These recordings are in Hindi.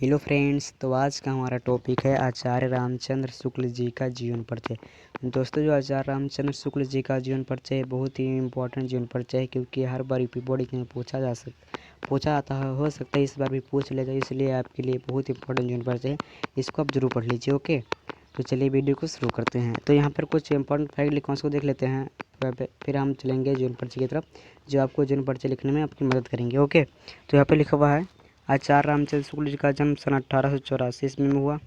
हेलो फ्रेंड्स, तो आज का हमारा टॉपिक है आचार्य रामचंद्र शुक्ल जी का जीवन परिचय। दोस्तों, जो आचार्य रामचंद्र शुक्ल जी का जीवन परिचय है बहुत ही इम्पोर्टेंट जीवन परिचय है, क्योंकि हर बार बोर्ड में पूछा आता है, हो सकता है इस बार भी पूछ ले जाए, इसलिए आपके लिए बहुत इंपॉर्टेंट जीवन परिचय है। इसको आप जरूर पढ़ लीजिए। ओके, तो चलिए वीडियो को शुरू करते हैं। तो यहाँ पर कुछ इंपॉर्टेंट फैक्ट लिखा उसको देख लेते हैं, फिर हम चलेंगे जीवन परिचय की तरफ, जो आपको जीवन परिचय लिखने में आपकी मदद करेंगे। ओके, तो यहाँ पर लिखा हुआ है आचार्य रामचंद्र शुक्ल जी का जन्म सन 1884 ईस्वी में हुआ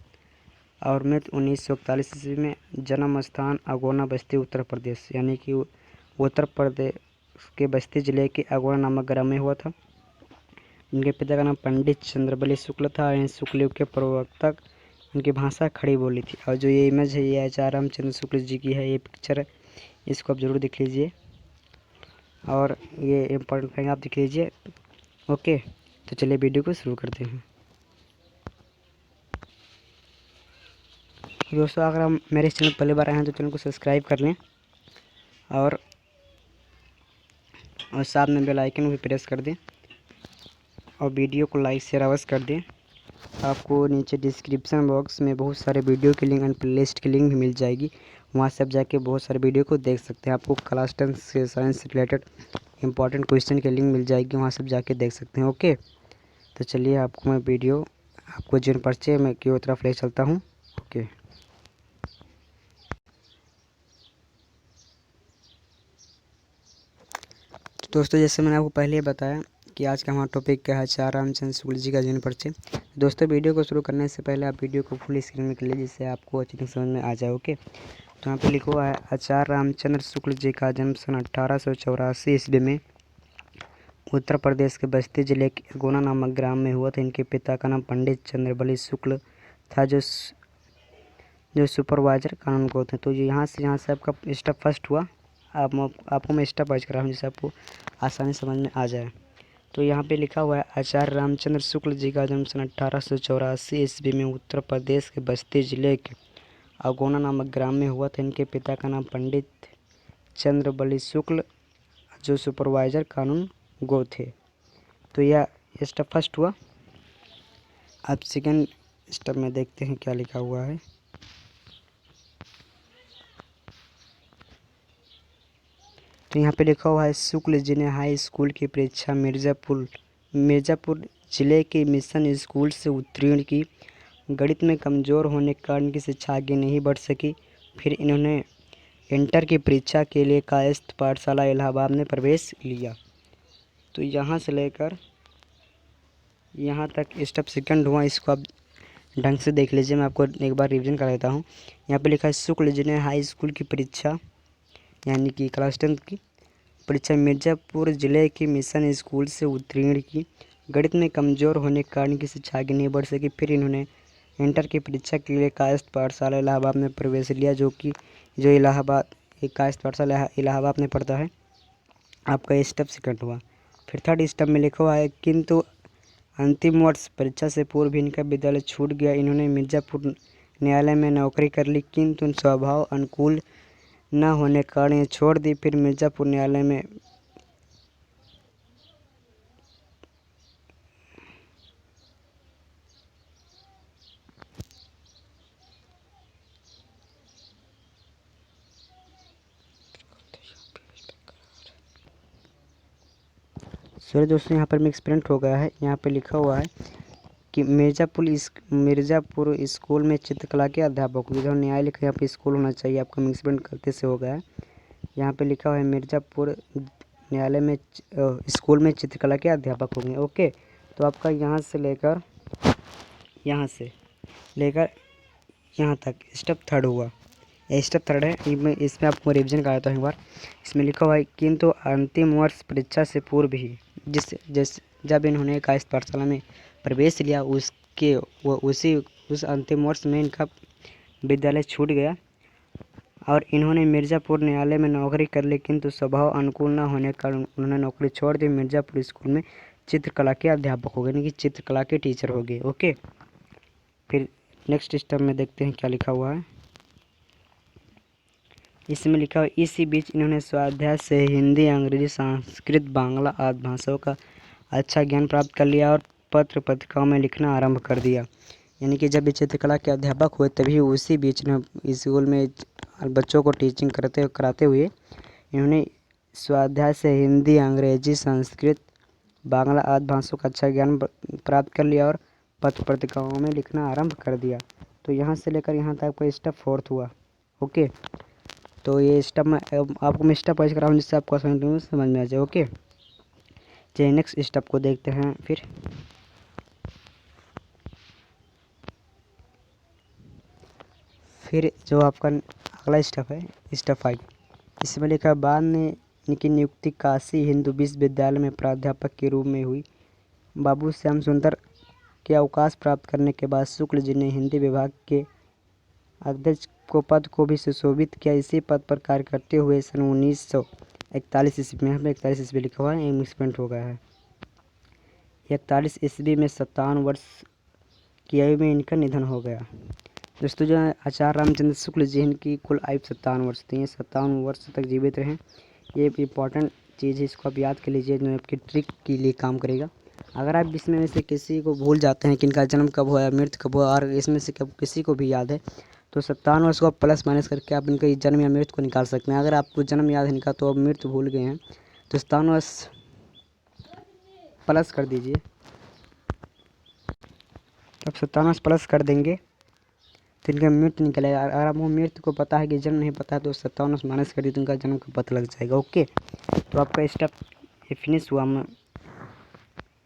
और मृत्यु 1941 ईस्वी में। जन्म स्थान अगोना बस्ती उत्तर प्रदेश, यानी कि उत्तर प्रदेश के बस्ती जिले के अगोना नामक ग्राम में हुआ था। उनके पिता का नाम पंडित चंद्रबली शुक्ल था। इन शुक्ल युग के प्रवर्तक, उनकी भाषा खड़ी बोली थी। और जो ये इमेज है ये आचार्य रामचंद्र शुक्ल जी की है, ये पिक्चर है, इसको आप जरूर देख लीजिए और ये इम्पोर्टेंट फैक्ट आप देख लीजिए। ओके, तो चलिए वीडियो को शुरू करते हैं। दोस्तों, अगर हम मेरे चैनल पहली बार आए हैं तो चैनल को सब्सक्राइब कर लें और साथ में बेल आइकन भी प्रेस कर दें और वीडियो को लाइक शेयर अवश्य कर दें। आपको नीचे डिस्क्रिप्शन बॉक्स में बहुत सारे वीडियो की लिंक एंड प्लेलिस्ट की लिंक भी मिल जाएगी, वहाँ से आप जाके बहुत सारे वीडियो को देख सकते हैं। आपको क्लास 10 से साइंस से रिलेटेड इंपॉर्टेंट क्वेश्चन की लिंक मिल जाएगी, वहाँ से आप जाके देख सकते हैं। ओके, तो चलिए आपको जीवन परिचय में की तरफ ले चलता हूँ। ओके, दोस्तों, जैसे मैंने आपको पहले बताया कि आज का हमारा टॉपिक क्या है, आचार्य रामचंद्र शुक्ल जी का जीवन परिचय। दोस्तों, वीडियो को शुरू करने से पहले आप वीडियो को फुल स्क्रीन में कर लीजिए, जिससे आपको अच्छी तरह समझ में आ जाए। ओके, तो यहाँ पे लिखा हुआ है आचार्य रामचंद्र शुक्ल जी का जन्म सन 1884 ईस्वी में उत्तर प्रदेश के बस्ती जिले के अगोना नामक ग्राम में हुआ था। इनके पिता का नाम पंडित चंद्रबली शुक्ल था, जो सुपरवाइजर कानून को थे। तो यहाँ से आपका स्टेप फर्स्ट हुआ। आपको मैं स्टेप वाइज कर रहा हूँ, जिससे आपको आसानी समझ में आ जाए। तो यहाँ पे लिखा हुआ है आचार्य रामचंद्र शुक्ल जी का जन्म सन 1884 ईस्वी में उत्तर प्रदेश के बस्ती जिले के अगोना नामक ग्राम में हुआ था। इनके पिता का नाम पंडित चंद्रबली शुक्ल, जो सुपरवाइजर कानून गो थे। तो यह स्टेप फर्स्ट हुआ। अब सेकेंड स्टेप में देखते हैं क्या लिखा हुआ है। तो यहाँ पे लिखा हुआ है शुक्ल जी ने हाई स्कूल की परीक्षा मिर्ज़ापुर जिले के मिशन स्कूल से उत्तीर्ण की। गणित में कमज़ोर होने के कारण इनकी शिक्षा आगे नहीं बढ़ सकी। फिर इन्होंने इंटर की परीक्षा के लिए कायस्थ पाठशाला इलाहाबाद में प्रवेश लिया। तो यहाँ से लेकर यहाँ तक स्टेप सेकंड हुआ। इसको आप ढंग से देख लीजिए, मैं आपको एक बार रिवीजन कर देता हूँ। यहाँ पे लिखा है शुक्ल जी ने हाई स्कूल की परीक्षा, यानी कि क्लास 10 की परीक्षा मिर्ज़ापुर जिले के मिशन स्कूल से उत्तीर्ण की। गणित में कमज़ोर होने के कारण की शिक्षा आगे नहीं बढ़ सकी। फिर इन्होंने इंटर की परीक्षा के लिए कायस्थ पाठशाला इलाहाबाद में प्रवेश लिया, जो इलाहाबाद कायस्थ पाठशाला इलाहाबाद में पड़ता है। आपका स्टेप सेकंड हुआ। फिर थर्ड स्टेप में लिखा हुआ है किंतु अंतिम वर्ष परीक्षा से पूर्व भी इनका विद्यालय छूट गया। इन्होंने मिर्ज़ापुर न्यायालय में नौकरी कर ली, किंतु स्वभाव अनुकूल न होने के कारण ये छोड़ दी। फिर मिर्ज़ापुर न्यायालय में सॉरी दोस्तों, यहाँ पर मिक्स प्रिंट हो गया है। यहाँ पे लिखा हुआ है कि मिर्ज़ापुर स्कूल में चित्रकला के अध्यापक, इधर न्याय लिखा, यहाँ पे स्कूल होना चाहिए, आपका मिक्स प्रिंट गलती से हो गया है। यहाँ पे लिखा हुआ है मिर्ज़ापुर न्यायालय में स्कूल में चित्रकला के अध्यापक होंगे। ओके, तो आपका यहाँ से लेकर यहाँ तक स्टेप थर्ड हुआ। यह स्टेप थर्ड है, इसमें आपको रिवीजन कराता हूँ एक बार। इसमें लिखा हुआ है किंतु अंतिम वर्ष परीक्षा से पूर्व ही जब इन्होंने कायस्थ पाठशाला में प्रवेश लिया, उस अंतिम वर्ष में इनका विद्यालय छूट गया और इन्होंने मिर्ज़ापुर न्यायालय में नौकरी कर ली, किंतु स्वभाव अनुकूल न होने के कारण उन्होंने नौकरी छोड़ दी। मिर्ज़ापुर स्कूल में चित्रकला के अध्यापक हो गए, यानी कि चित्रकला के टीचर हो गए। ओके, फिर नेक्स्ट स्टेप में देखते हैं क्या लिखा हुआ है। इसमें लिखा हुआ इसी बीच इन्होंने स्वाध्याय से हिंदी, अंग्रेजी, संस्कृत, बांग्ला आदि भाषाओं का अच्छा ज्ञान प्राप्त कर लिया और पत्र पत्रिकाओं में लिखना आरंभ कर दिया। यानी कि जब ये चित्रकला के अध्यापक हुए तभी उसी बीच में स्कूल में बच्चों को टीचिंग कराते हुए इन्होंने स्वाध्याय से हिंदी, अंग्रेजी, संस्कृत, बांग्ला आदि भाषाओं का अच्छा ज्ञान प्राप्त कर लिया और पत्र पत्रिकाओं में लिखना आरंभ कर दिया। तो यहाँ से लेकर यहाँ तक आपका स्टेप 4 हुआ। ओके, तो ये स्टेप मैं आपको मैं स्टेप वाइज करा हूँ जिससे आपको समझ में आ जाए। ओके, चलिए नेक्स्ट स्टेप को देखते हैं। फिर जो आपका अगला स्टेप है स्टेप 5, इसमें लिखा बाद ने इनकी नियुक्ति काशी हिंदू विश्वविद्यालय में प्राध्यापक के रूप में हुई। बाबू श्याम सुंदर के अवकाश प्राप्त करने के बाद शुक्ल जी ने हिंदी विभाग के अध्यक्ष को पद को भी सुशोभित किया। इसी पद पर कार्य करते हुए सन 1941 ईस्वी में 41 ईस्वी लिखा हुआ है, मिसप्रिंट हो गया है। 41 ईस्वी में 57 वर्ष की आयु में इनका निधन हो गया। दोस्तों जो आचार्य रामचंद्र शुक्ल जी इनकी कुल आयु 57 वर्ष थी। 57 वर्ष तक जीवित रहे। ये इंपॉर्टेंट चीज़ है, इसको आप याद कर लीजिए जो आपकी ट्रिक के लिए काम करेगा। अगर आप इसमें से किसी को भूल जाते हैं कि इनका जन्म कब हुआ, मृत्यु कब हुआ, और इसमें से किसी को भी याद है तो 57 वर्ष को आप प्लस माइनस करके आप इनका जन्म या मृत्यु को निकाल सकते हैं। अगर आपको जन्म याद है इनका तो आप मृत्यु भूल गए हैं तो 57 वर्ष प्लस कर दीजिए। तो आप 57 वर्ष प्लस कर देंगे तो इनका मृत्यु निकलेगा। अगर आपको मृत्यु को पता है कि जन्म नहीं पता है तो 57 वर्ष माइनस कर दिए तो इनका जन्म का पता लग जाएगा। ओके, तो आपका स्टेप ये फिनिश हुआ। मैं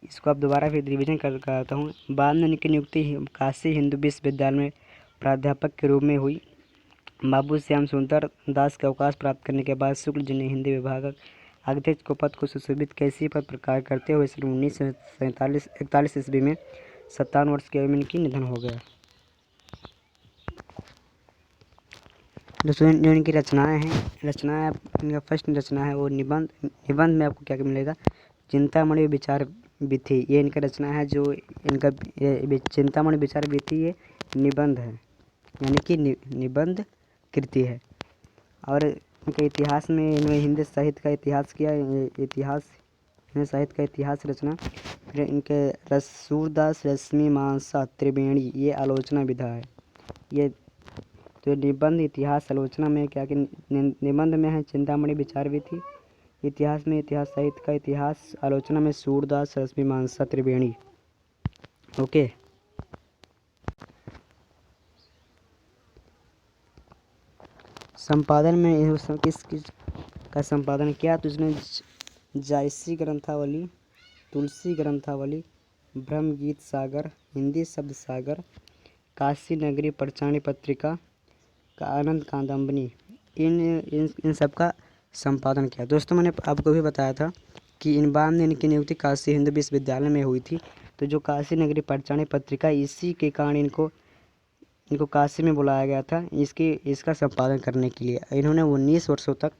इसको आप दोबारा फिर रिवीजन कराता हूँ। बाद में इनकी नियुक्ति काशी हिंदू विश्वविद्यालय में प्राध्यापक के रूप में हुई। बाबू श्याम सुंदर दास के अवकाश प्राप्त करने के बाद शुक्ल जी ने हिंदी विभाग अध्यक्ष को पद को सुशोभित कैसी पद पर कार्य करते हुए सन 1941 ईस्वी में 57 वर्ष की आयु में इनकी निधन हो गया। दोस्तों जो इनकी रचनाएं इनका फर्स्ट रचना है वो निबंध। निबंध में आपको क्या क्या मिलेगा, चिंतामणि विचार विधि, ये इनका रचना है। जो इनका चिंतामणि विचार विधि ये निबंध है, यानी कि निबंध कृति है। और इनके इतिहास में इन्होंने हिंदी साहित्य का इतिहास किया, हिंदी साहित्य का इतिहास रचना। फिर इनके सूरदास रश्मि मानसा त्रिवेणी ये आलोचना विधा है। ये तो निबंध इतिहास आलोचना में क्या कि निबंध में है चिंतामणि विचार विधि, इतिहास में इतिहास साहित्य का इतिहास, आलोचना में सूरदास रश्मि मानसा त्रिवेणी। ओके, संपादन में किस का संपादन किया तो इसने जायसी ग्रंथावली, तुलसी ग्रंथावली, ब्रह्मगीत सागर, हिंदी शब्द सागर, काशी नगरी प्रचारणी पत्रिका का आनंद कादम्बनी, इन सब का संपादन किया। दोस्तों मैंने आपको भी बताया था कि इन बाद ने इनकी नियुक्ति काशी हिंदू विश्वविद्यालय में हुई थी। तो जो काशी नगरी प्रचारणी पत्रिका, इसी के कारण इनको काशी में बुलाया गया था इसका संपादन करने के लिए। इन्होंने 19 वर्षों तक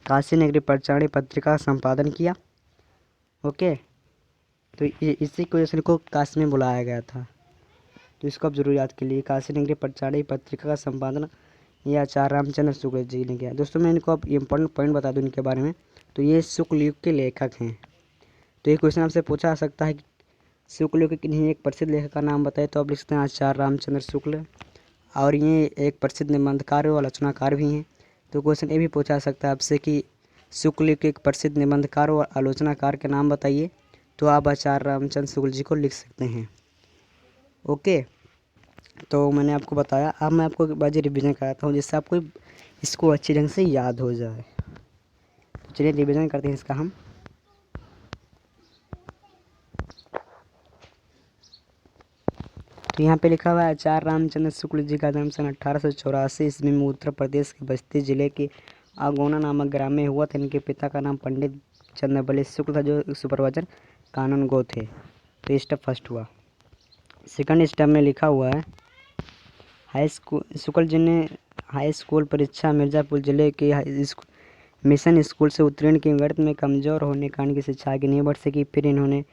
काशी नगरी प्रचारणी पत्रिका का संपादन किया। ओके, तो इसी की वजह से इनको काशी में बुलाया गया था। तो इसको आप जरूर याद कर लीजिए, काशी नगरी प्रचारणी पत्रिका का संपादन ये आचार्य रामचंद्र शुक्ल जी ने किया। दोस्तों मैं इनको अब इम्पोर्टेंट पॉइंट बता दूँ इनके बारे में। तो ये शुक्ल युग के लेखक हैं। तो ये क्वेश्चन आपसे पूछा जा सकता है कि शुक्ल युग के किन्हीं एक प्रसिद्ध लेखक का नाम बताए, तो आप लिख सकते हैं आचार्य रामचंद्र शुक्ल। और ये एक प्रसिद्ध निबंधकार व आलोचनाकार भी हैं। तो क्वेश्चन ये भी पूछा जा सकता है आपसे कि शुक्ल युग के एक प्रसिद्ध निबंधकार व आलोचनाकार के नाम बताइए, तो आप आचार्य रामचंद्र शुक्ल जी को लिख सकते हैं। ओके, तो मैंने आपको बताया। अब मैं आपको बाजी रिवीजन कराता हूँ जिससे आपको इसको अच्छी ढंग से याद हो जाए। तो चलिए रिवीजन करते हैं इसका हम। तो यहाँ पे लिखा हुआ है आचार्य रामचंद्र शुक्ल जी का जन्म सन 1884 ईस्वी में उत्तर प्रदेश के बस्ती जिले के आगोना नामक ग्राम में हुआ था। इनके पिता का नाम पंडित चंद्रबली शुक्ल था जो सुपरवाइजर कानून गो थे। तो ये स्टेप फर्स्ट हुआ। सेकंड स्टेप में लिखा हुआ है शुक्ल जी ने हाई स्कूल परीक्षा मिर्ज़ापुर जिले के मिशन स्कूल से उत्तीर्ण की। गणित में कमज़ोर होने कारण की शिक्षा आगे नहीं बढ़ सकी। फिर इन्होंने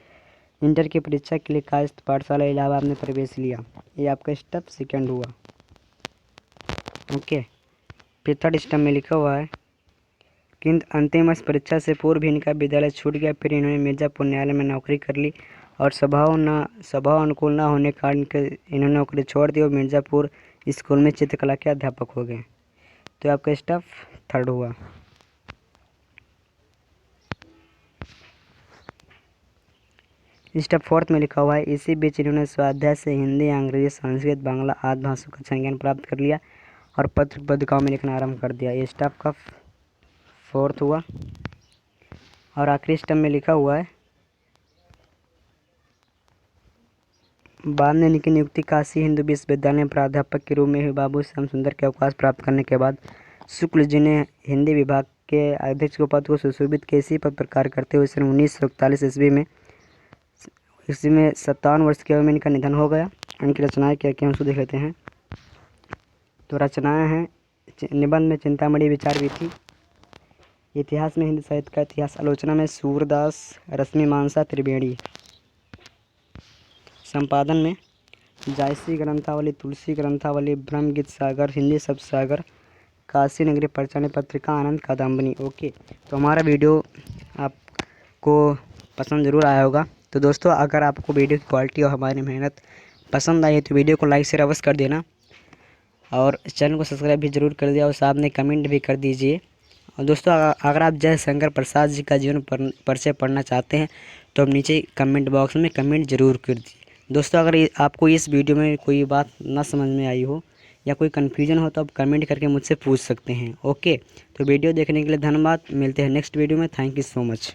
इंटर की परीक्षा के लिए कायस्थ पाठशाला इलाहाबाद में प्रवेश लिया। ये आपका स्टेप सेकंड हुआ। ओके, फिर थर्ड स्टेप में लिखा हुआ है किंतु अंतिम वर्ष परीक्षा से पूर्व भी इनका विद्यालय छूट गया। फिर इन्होंने मिर्ज़ापुर न्यायालय में नौकरी कर ली और स्वभाव अनुकूल ना होने के कारण इन्होंने नौकरी छोड़ दी और मिर्ज़ापुर स्कूल में चित्रकला के अध्यापक हो गए। तो आपका स्टेप 3 हुआ। स्टेप 4 में लिखा हुआ है, इसी बीच इन्होंने स्वाध्याय से हिंदी, अंग्रेजी, संस्कृत, बांग्ला आदि भाषाओं का संज्ञान प्राप्त कर लिया और पत्र पत्रिकाओं में लिखना आरंभ कर दिया। ये स्टेप का 4 हुआ। और आखिरी स्टेप में लिखा हुआ है, बाद में इनकी नियुक्ति काशी हिंदू विश्वविद्यालय में प्राध्यापक के रूप में हुई। बाबू श्याम सुंदर के अवकाश प्राप्त करने के बाद शुक्ल जी ने हिंदी विभाग के अध्यक्ष के पद को सुशोभित के इसी पद पर कार्य करते हुए सन 1941 ईस्वी में 57 वर्ष की उम्र में इनका निधन हो गया। इनकी रचनाएं क्या क्या उसको देख लेते हैं। तो रचनाएं हैं, निबंध में चिंतामणि विचार वीथी, इतिहास में हिंदी साहित्य का इतिहास, आलोचना में सूरदास, रश्मि मानसा त्रिवेणी, संपादन में जायसी ग्रंथावली, तुलसी ग्रंथावली, ब्रह्मगीत सागर, हिंदी शब्द सागर, काशी नगरी परिचालन पत्रिका, आनंद कादम्बनी। ओके, तो हमारा वीडियो आपको पसंद ज़रूर आया होगा। तो दोस्तों, अगर आपको वीडियो की क्वालिटी और हमारी मेहनत पसंद आई है तो वीडियो को लाइक शेयर अवश्य कर देना और चैनल को सब्सक्राइब भी ज़रूर कर दिया और साथ में कमेंट भी कर दीजिए। और दोस्तों, अगर आप जयशंकर प्रसाद जी का जीवन परिचय पढ़ना चाहते हैं तो आप नीचे कमेंट बॉक्स में कमेंट ज़रूर कर दीजिए। दोस्तों, अगर आपको इस वीडियो में कोई बात ना समझ में आई हो या कोई कन्फ्यूजन हो तो आप कमेंट करके मुझसे पूछ सकते हैं। ओके, तो वीडियो देखने के लिए धन्यवाद। मिलते हैं नेक्स्ट वीडियो में। Thank you so much.